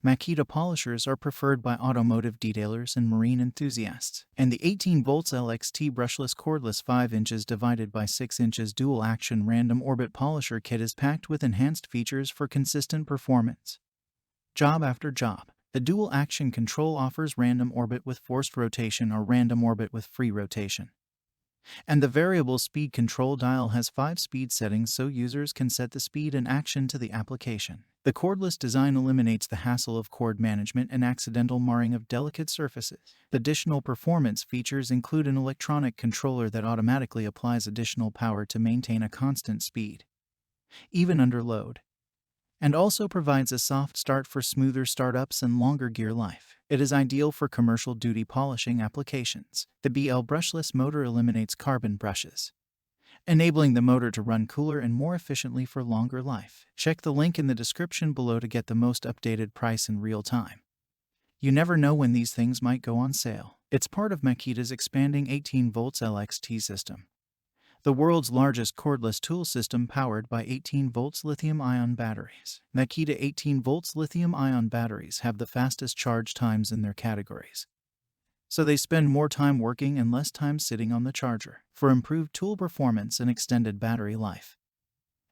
Makita polishers are preferred by automotive detailers and marine enthusiasts, and the 18 volts LXT brushless cordless 5 inches divided by 6 inches dual-action random orbit polisher kit is packed with enhanced features for consistent performance. Job after job. The dual-action control offers random orbit with forced rotation or random orbit with free rotation. And the variable speed control dial has 5 speed settings so users can set the speed and action to the application. The cordless design eliminates the hassle of cord management and accidental marring of delicate surfaces. Additional performance features include an electronic controller that automatically applies additional power to maintain a constant speed, even under load, and also provides a soft start for smoother startups and longer gear life. It is ideal for commercial duty polishing applications. The BL Brushless Motor eliminates carbon brushes, enabling the motor to run cooler and more efficiently for longer life. Check the link in the description below to get the most updated price in real time. You never know when these things might go on sale. It's part of Makita's expanding 18 volts LXT system, the world's largest cordless tool system powered by 18 volts lithium-ion batteries. Makita 18 volts lithium-ion batteries have the fastest charge times in their categories, so they spend more time working and less time sitting on the charger. For improved tool performance and extended battery life,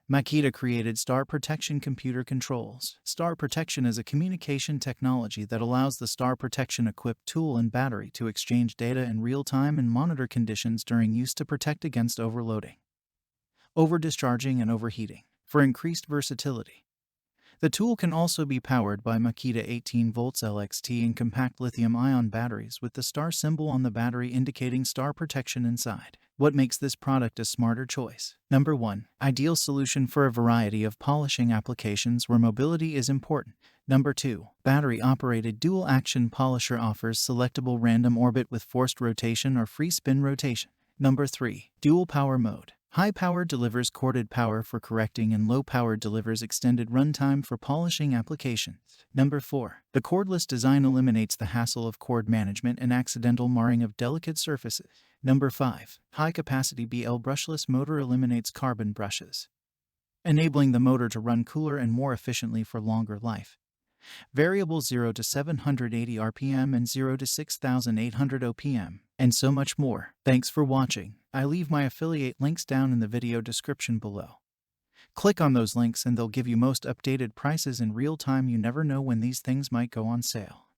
Makita created Star Protection computer controls. Star Protection is a communication technology that allows the Star Protection-equipped tool and battery to exchange data in real time and monitor conditions during use to protect against overloading, over-discharging, and overheating. For increased versatility, the tool can also be powered by Makita 18 volts LXT and compact lithium-ion batteries with the star symbol on the battery indicating Star Protection inside. What makes this product a smarter choice? Number 1. Ideal solution for a variety of polishing applications where mobility is important. Number 2. Battery-operated dual-action polisher offers selectable random orbit with forced rotation or free spin rotation. Number 3. Dual power mode. High power delivers corded power for correcting and low power delivers extended runtime for polishing applications. Number 4. The cordless design eliminates the hassle of cord management and accidental marring of delicate surfaces. Number 5. High-capacity BL Brushless Motor eliminates carbon brushes, enabling the motor to run cooler and more efficiently for longer life. Variable 0 to 780 RPM and 0 to 6800 OPM, and so much more. Thanks for watching. I leave my affiliate links down in the video description below. Click on those links and they'll give you most updated prices in real time. You never know when these things might go on sale.